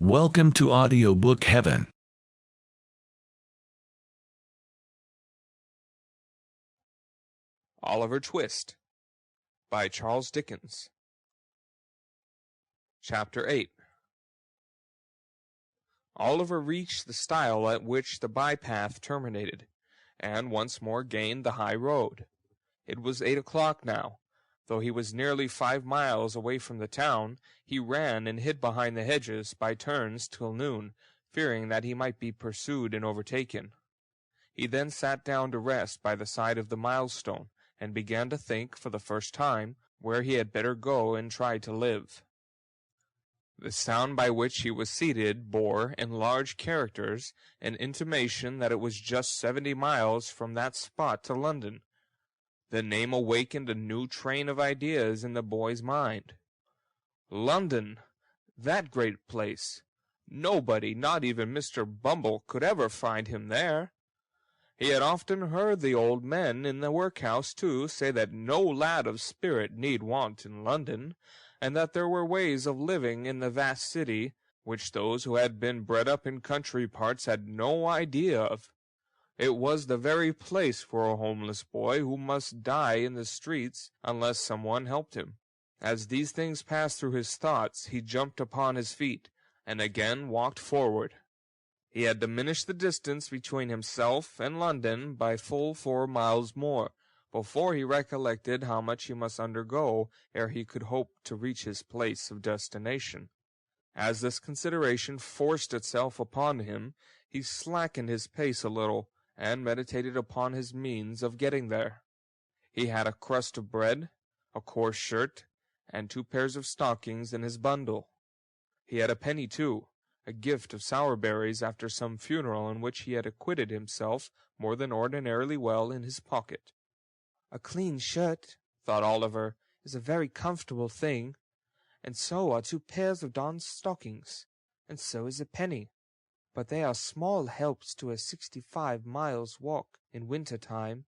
Welcome to Audiobook Heaven. Oliver Twist by Charles Dickens. Chapter 8. Oliver reached the stile at which the bypath terminated, and once more gained the high road. It was 8 o'clock now. Though he was nearly 5 miles away from the town, he ran and hid behind the hedges by turns till noon, fearing that he might be pursued and overtaken. He then sat down to rest by the side of the milestone, and began to think, for the first time, where he had better go and try to live. The sound by which he was seated bore, in large characters, an intimation that it was just 70 miles from that spot to London. The name awakened a new train of ideas in the boy's mind. London! That great place! Nobody, not even Mr. Bumble, could ever find him there. He had often heard the old men in the workhouse, too, say that no lad of spirit need want in London, and that there were ways of living in the vast city which those who had been bred up in country parts had no idea of. It was the very place for a homeless boy who must die in the streets unless someone helped him. As these things passed through his thoughts, he jumped upon his feet, and again walked forward. He had diminished the distance between himself and London by full 4 miles more, before he recollected how much he must undergo ere he could hope to reach his place of destination. As this consideration forced itself upon him, he slackened his pace a little, and meditated upon his means of getting there. He had a crust of bread, a coarse shirt, and 2 pairs of stockings in his bundle. He had a penny, too, a gift of sour berries after some funeral in which he had acquitted himself more than ordinarily well, in his pocket. "A clean shirt," thought Oliver, "is a very comfortable thing, and so are 2 pairs of darned stockings, and so is a penny. But they are small helps to a 65 miles walk in winter time."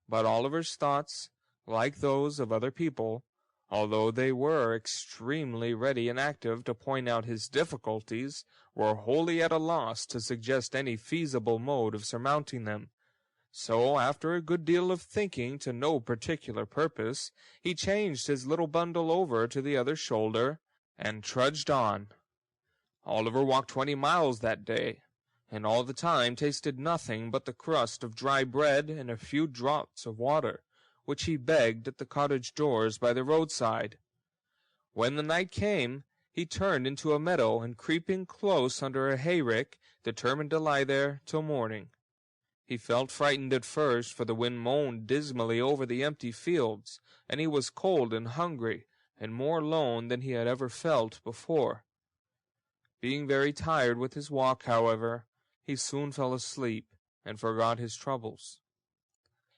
But Oliver's thoughts, like those of other people, although they were extremely ready and active to point out his difficulties, were wholly at a loss to suggest any feasible mode of surmounting them. So, after a good deal of thinking to no particular purpose, he changed his little bundle over to the other shoulder, and trudged on. Oliver walked 20 miles that day, and all the time tasted nothing but the crust of dry bread and a few draughts of water, which he begged at the cottage doors by the roadside. When the night came, he turned into a meadow, and creeping close under a hayrick, determined to lie there till morning. He felt frightened at first, for the wind moaned dismally over the empty fields, and he was cold and hungry, and more alone than he had ever felt before. Being very tired with his walk, however, he soon fell asleep, and forgot his troubles.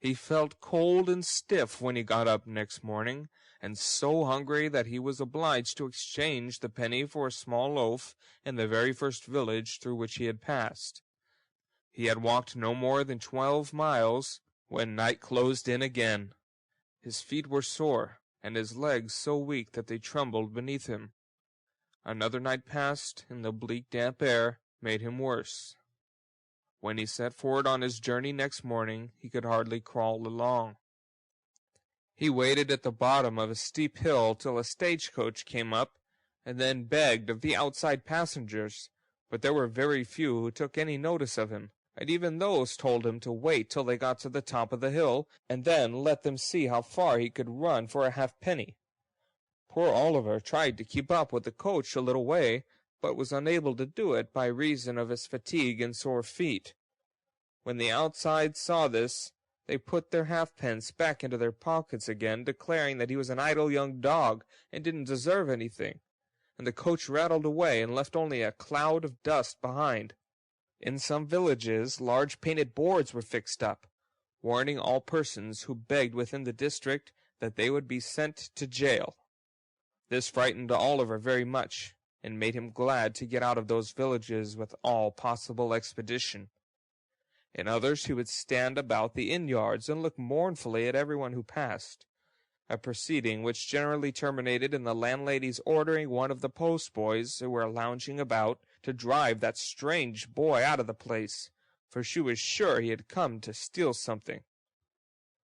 He felt cold and stiff when he got up next morning, and so hungry that he was obliged to exchange the penny for a small loaf in the very first village through which he had passed. He had walked no more than 12 miles when night closed in again. His feet were sore, and his legs so weak that they trembled beneath him. Another night passed, and the bleak damp air made him worse. When he set forward on his journey next morning, he could hardly crawl along. He waited at the bottom of a steep hill till a stagecoach came up, and then begged of the outside passengers, but there were very few who took any notice of him, and even those told him to wait till they got to the top of the hill, and then let them see how far he could run for a halfpenny. Poor Oliver tried to keep up with the coach a little way, but was unable to do it by reason of his fatigue and sore feet. When the outside saw this, they put their halfpence back into their pockets again, declaring that he was an idle young dog and didn't deserve anything, and the coach rattled away and left only a cloud of dust behind. In some villages large painted boards were fixed up, warning all persons who begged within the district that they would be sent to jail. This frightened Oliver very much, and made him glad to get out of those villages with all possible expedition. In others he would stand about the inn-yards and look mournfully at everyone who passed. a proceeding which generally terminated in the landlady's ordering one of the postboys who were lounging about to drive that strange boy out of the place, for she was sure he had come to steal something.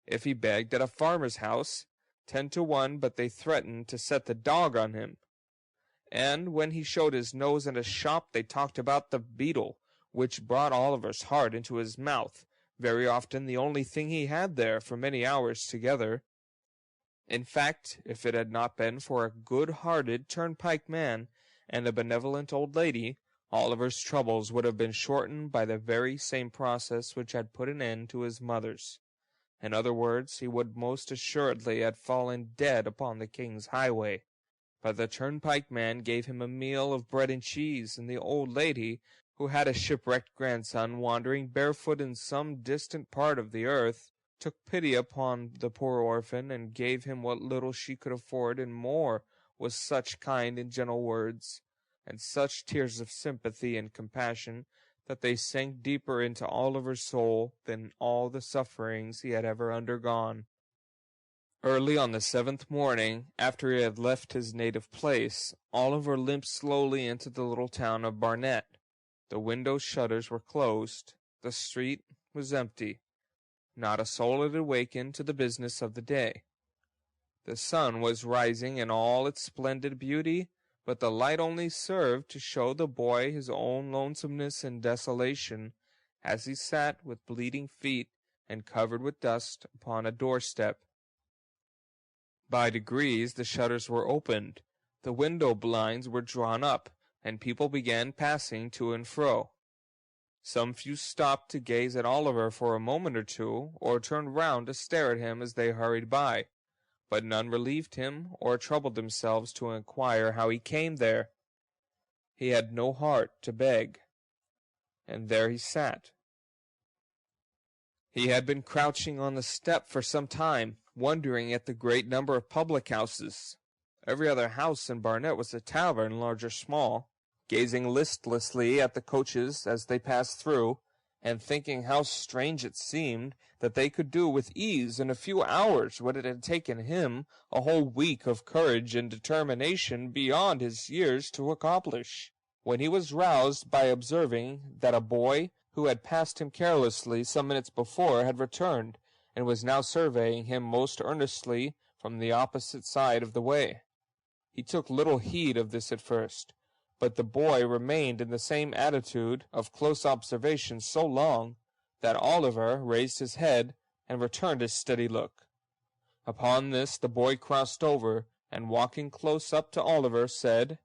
If he begged at a farmer's house, 10 to 1 but they threatened to set the dog on him. And when he showed his nose in a shop, they talked about the beetle, which brought Oliver's heart into his mouth, very often the only thing he had there for many hours together. In fact, if it had not been for a good-hearted turnpike man and a benevolent old lady, Oliver's troubles would have been shortened by the very same process which had put an end to his mother's. In other words, he would most assuredly have fallen dead upon the king's highway. But the turnpike man gave him a meal of bread and cheese, and the old lady, who had a shipwrecked grandson wandering barefoot in some distant part of the earth, took pity upon the poor orphan, and gave him what little she could afford and more, with such kind and gentle words, and such tears of sympathy and compassion, that they sank deeper into Oliver's soul than all the sufferings he had ever undergone. Early on the 7th morning, after he had left his native place, Oliver limped slowly into the little town of Barnet. The window shutters were closed. The street was empty. Not a soul had awakened to the business of the day. The sun was rising in all its splendid beauty, but the light only served to show the boy his own lonesomeness and desolation, as he sat with bleeding feet and covered with dust upon a doorstep. By degrees the shutters were opened, the window blinds were drawn up, and people began passing to and fro. Some few stopped to gaze at Oliver for a moment or two, or turned round to stare at him as they hurried by, but none relieved him or troubled themselves to inquire how he came there. He had no heart to beg, and there he sat. He had been crouching on the step for some time, wondering at the great number of public-houses. Every other house in Barnet was a tavern, large or small, gazing listlessly at the coaches as they passed through, and thinking how strange it seemed that they could do with ease in a few hours what it had taken him a whole week of courage and determination beyond his years to accomplish, when he was roused by observing that a boy who had passed him carelessly some minutes before had returned, and was now surveying him most earnestly from the opposite side of the way. He took little heed of this at first, but the boy remained in the same attitude of close observation so long that Oliver raised his head and returned his steady look. Upon this the boy crossed over, and walking close up to Oliver, said,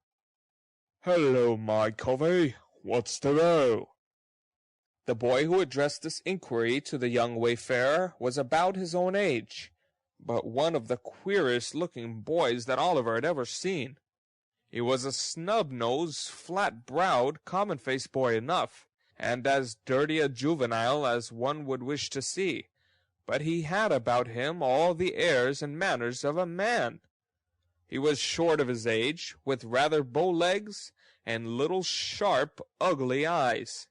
"Hello, my covey, what's the row?" The boy who addressed this inquiry to the young wayfarer was about his own age, but one of the queerest-looking boys that Oliver had ever seen. He was a snub-nosed, flat-browed, common-faced boy enough, and as dirty a juvenile as one would wish to see, but he had about him all the airs and manners of a man. He was short of his age, with rather bow legs, and little sharp, ugly eyes.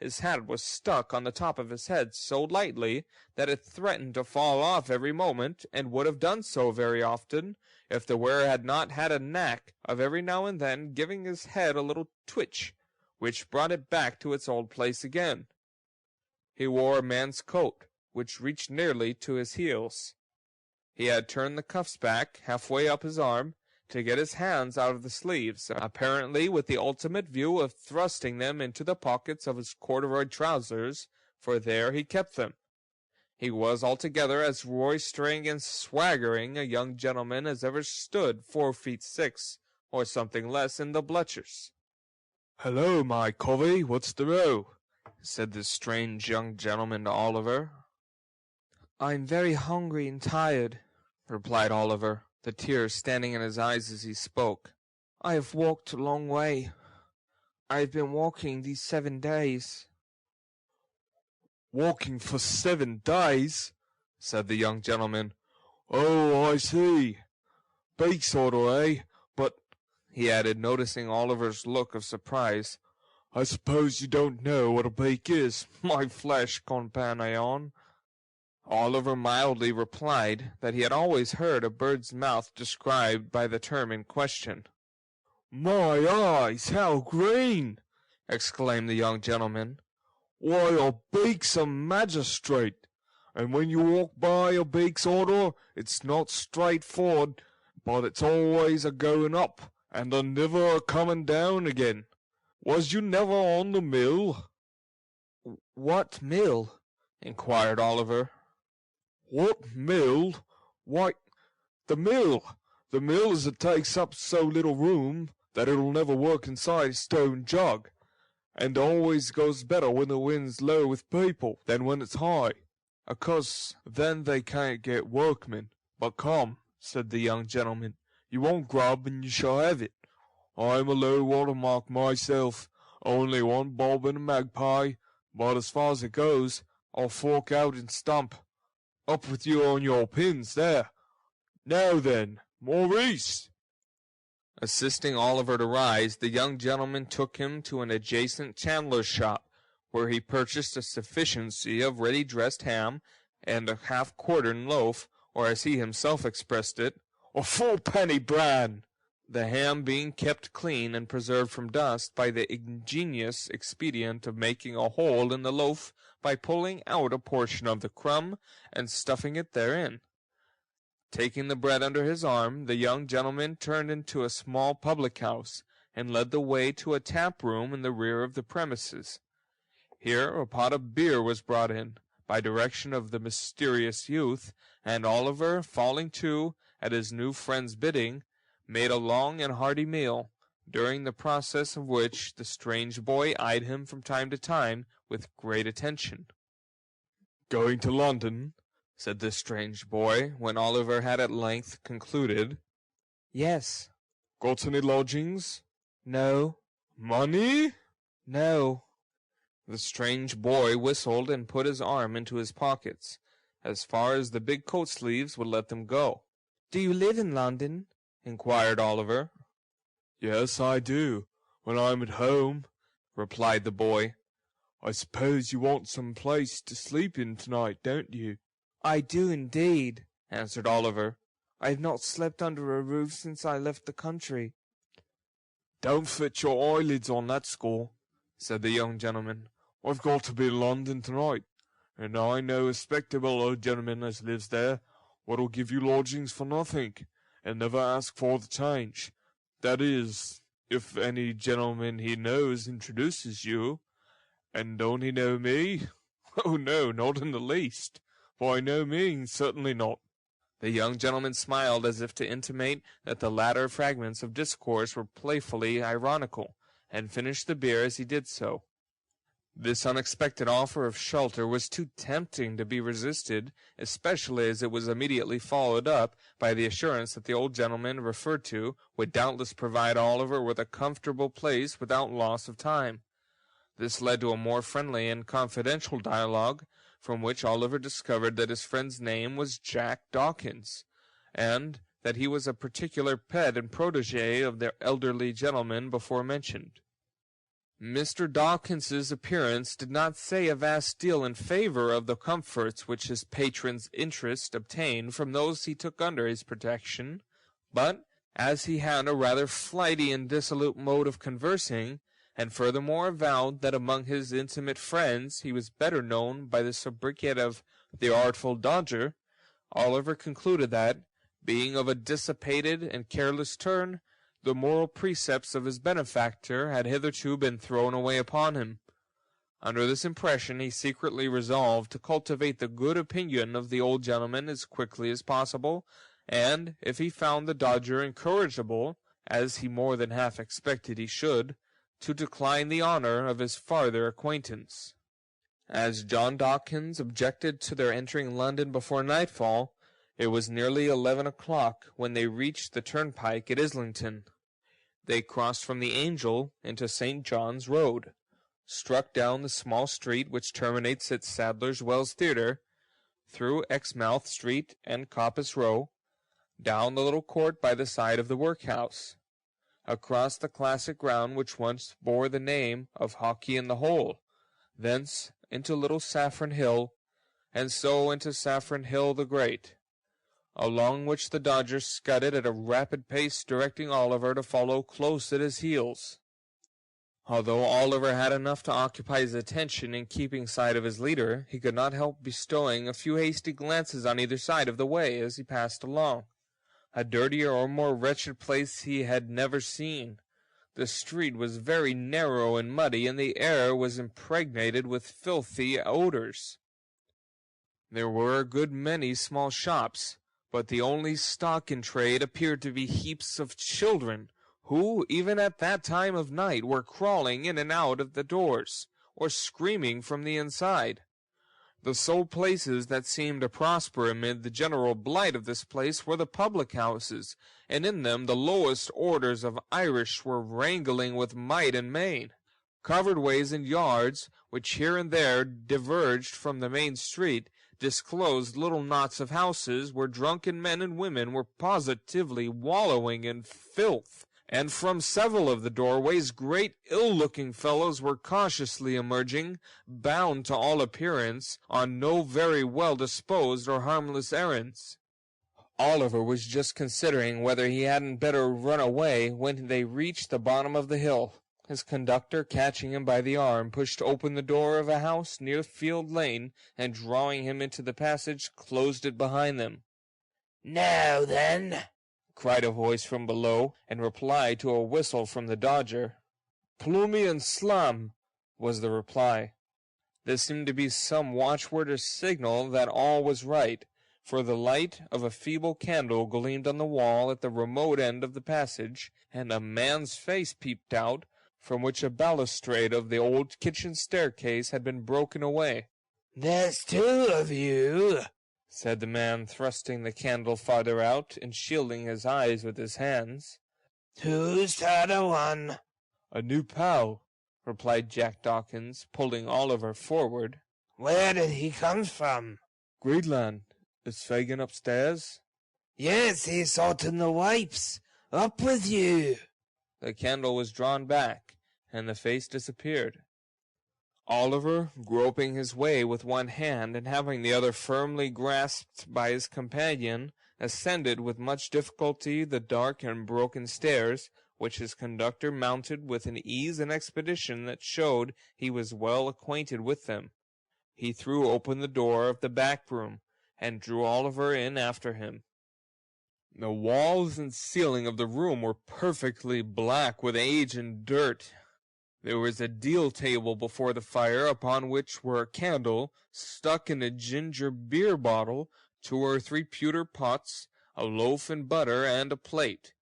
His hat was stuck on the top of his head so lightly that it threatened to fall off every moment, and would have done so very often, if the wearer had not had a knack of every now and then giving his head a little twitch, which brought it back to its old place again. He wore a man's coat, which reached nearly to his heels. He had turned the cuffs back halfway up his arm, to get his hands out of the sleeves, apparently with the ultimate view of thrusting them into the pockets of his corduroy trousers, for there he kept them. He was altogether as roistering and swaggering a young gentleman as ever stood 4 feet 6, or something less, in the bluchers. "Hello, my covey, what's the row?" said this strange young gentleman to Oliver. "I'm very hungry and tired," replied Oliver, the tears standing in his eyes as he spoke. "I have walked a long way. I have been walking these 7 days. "Walking for 7 days?" said the young gentleman. "Oh, I see. Beak sort of, eh? But," he added, noticing Oliver's look of surprise, "I suppose you don't know what a beak is, my flesh companion." Oliver mildly replied that he had always heard a bird's mouth described by the term in question. "My eyes, how green!" exclaimed the young gentleman. "Why, a beak's a magistrate, and when you walk by a beak's order, it's not straight forward, but it's always a going up, and a never a coming down again. Was you never on the mill?" "What mill?" inquired Oliver. "What mill? Why, the mill. The mill as it takes up so little room that it'll never work inside a stone jug, and always goes better when the wind's low with people than when it's high, 'cause then they can't get workmen. But come," said the young gentleman, "you won't grub and you shall have it. I'm a low water mark myself, only one bob and a magpie, but as far as it goes, I'll fork out and stump. Up with you on your pins there. Now then, Maurice!" Assisting Oliver to rise, the young gentleman took him to an adjacent chandler's shop, where he purchased a sufficiency of ready-dressed ham and a half-quartern loaf, or as he himself expressed it, "a fourpenny bran," the ham being kept clean and preserved from dust by the ingenious expedient of making a hole in the loaf by pulling out a portion of the crumb and stuffing it therein. Taking the bread under his arm, the young gentleman turned into a small public-house, and led the way to a tap-room in the rear of the premises. Here a pot of beer was brought in, by direction of the mysterious youth, and Oliver, falling to at his new friend's bidding, made a long and hearty meal, during the process of which the strange boy eyed him from time to time with great attention. "Going to London?" said this strange boy, when Oliver had at length concluded. "Yes." "Got any lodgings?" "No." "Money?" "No." The strange boy whistled and put his arm into his pockets, as far as the big coat sleeves would let them go. "Do you live in London?" inquired Oliver. "Yes, I do, when I'm at home," replied the boy. "I suppose you want some place to sleep in tonight, don't you?" "I do indeed," answered Oliver. "I have not slept under a roof since I left the country." "Don't fetch your eyelids on that score," said the young gentleman. "I've got to be in London tonight, and I know a spectable old gentleman as lives there, what'll give you lodgings for nothing, and never ask for the change. That is, if any gentleman he knows introduces you. And don't he know me? Oh, no, not in the least. By no means, certainly not." The young gentleman smiled as if to intimate that the latter fragments of discourse were playfully ironical, and finished the beer as he did so. This unexpected offer of shelter was too tempting to be resisted, especially as it was immediately followed up by the assurance that the old gentleman referred to would doubtless provide Oliver with a comfortable place without loss of time. This led to a more friendly and confidential dialogue, from which Oliver discovered that his friend's name was Jack Dawkins, and that he was a particular pet and protege of the elderly gentleman before mentioned. Mr. Dawkins's appearance did not say a vast deal in favor of the comforts which his patron's interest obtained from those he took under his protection, but as he had a rather flighty and dissolute mode of conversing, and furthermore avowed that among his intimate friends he was better known by the sobriquet of the Artful Dodger, Oliver concluded that, being of a dissipated and careless turn, the moral precepts of his benefactor had hitherto been thrown away upon him. Under this impression he secretly resolved to cultivate the good opinion of the old gentleman as quickly as possible, and, if he found the Dodger incorrigible, as he more than half expected he should, to decline the honor of his farther acquaintance. As John Dawkins objected to their entering London before nightfall, it was nearly 11 o'clock when they reached the turnpike at Islington. They crossed from the Angel into St. John's Road, struck down the small street which terminates at Sadler's Wells Theatre, through Exmouth Street and Coppice Row, down the little court by the side of the workhouse, across the classic ground which once bore the name of Hawkey in the Hole, thence into Little Saffron Hill, and so into Saffron Hill the Great, along which the Dodger scudded at a rapid pace, directing Oliver to follow close at his heels. Although Oliver had enough to occupy his attention in keeping sight of his leader, he could not help bestowing a few hasty glances on either side of the way as he passed along. A dirtier or more wretched place he had never seen. The street was very narrow and muddy, and the air was impregnated with filthy odors. There were a good many small shops, but the only stock in trade appeared to be heaps of children, who, even at that time of night, were crawling in and out of the doors, or screaming from the inside. The sole places that seemed to prosper amid the general blight of this place were the public houses, and in them the lowest orders of Irish were wrangling with might and main. Covered ways and yards, which here and there diverged from the main street, disclosed little knots of houses where drunken men and women were positively wallowing in filth, and from several of the doorways great ill-looking fellows were cautiously emerging, bound to all appearance on no very well-disposed or harmless errands. Oliver was just considering whether he hadn't better run away when they reached the bottom of the hill. His conductor, catching him by the arm, pushed open the door of a house near Field Lane, and drawing him into the passage, closed it behind them. "Now then," cried a voice from below, in reply to a whistle from the Dodger. "Plumie and Slam," was the reply. This seemed to be some watchword or signal that all was right, for the light of a feeble candle gleamed on the wall at the remote end of the passage, and a man's face peeped out, from which a balustrade of the old kitchen staircase had been broken away. "There's two of you," said the man, thrusting the candle farther out and shielding his eyes with his hands. "Who's t'other one?" "A new pal," replied Jack Dawkins, pulling Oliver forward. "Where did he come from?" "Greenland. Is Fagin upstairs?" "Yes, he's sorting the wipes. Up with you." The candle was drawn back, and the face disappeared. Oliver, groping his way with one hand and having the other firmly grasped by his companion, ascended with much difficulty the dark and broken stairs, which his conductor mounted with an ease and expedition that showed he was well acquainted with them. He threw open the door of the back room, and drew Oliver in after him. The walls and ceiling of the room were perfectly black with age and dirt. There was a deal table before the fire, upon which were a candle stuck in a ginger beer bottle, 2 or 3 pewter pots, a loaf and butter, and a plate.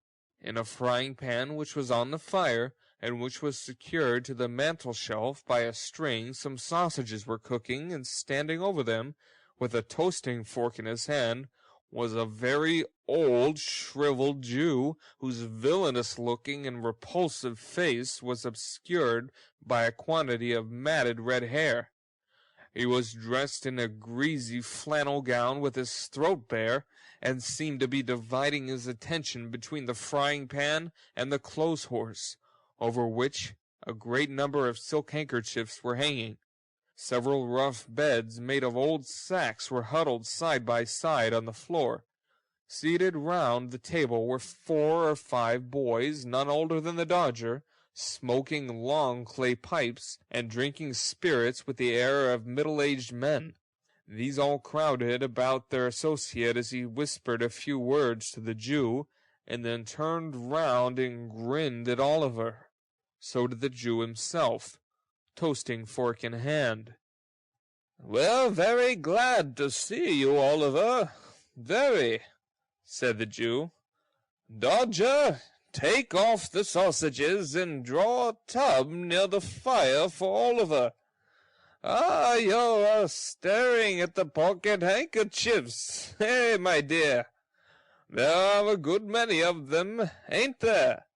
In a frying pan which was on the fire, and which was secured to the mantel-shelf by a string, some sausages were cooking, and standing over them, with a toasting fork in his hand, was a very old, shriveled Jew, whose villainous-looking and repulsive face was obscured by a quantity of matted red hair. He was dressed in a greasy flannel gown with his throat bare, and seemed to be dividing his attention between the frying-pan and the clothes-horse, over which a great number of silk handkerchiefs were hanging. Several rough beds made of old sacks were huddled side by side on the floor. Seated round the table were 4 or 5 boys, none older than the Dodger, smoking long clay pipes and drinking spirits with the air of middle-aged men. These all crowded about their associate as he whispered a few words to the Jew, and then turned round and grinned at Oliver. So did the Jew himself, toasting fork in hand. "Well, very glad to see you, Oliver, very," said the Jew. "Dodger, take off the sausages and draw a tub near the fire for Oliver. Ah, you're staring at the pocket handkerchiefs, eh, my dear? There are a good many of them, ain't there?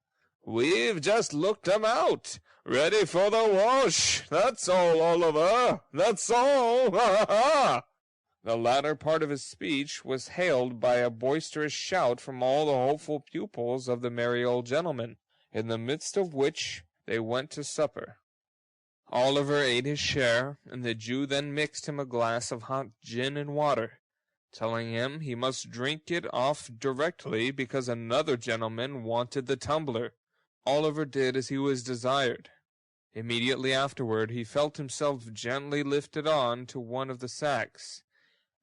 We've just looked 'em out. Ready for the wash. That's all, Oliver. That's all. Ha, ha, ha." The latter part of his speech was hailed by a boisterous shout from all the hopeful pupils of the merry old gentleman, in the midst of which they went to supper. Oliver ate his share, and the Jew then mixed him a glass of hot gin and water, telling him he must drink it off directly because another gentleman wanted the tumbler. Oliver did as he was desired. Immediately afterward he felt himself gently lifted on to one of the sacks.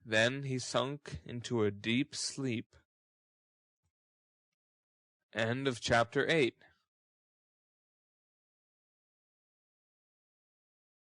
Then he sunk into a deep sleep. End of chapter 8.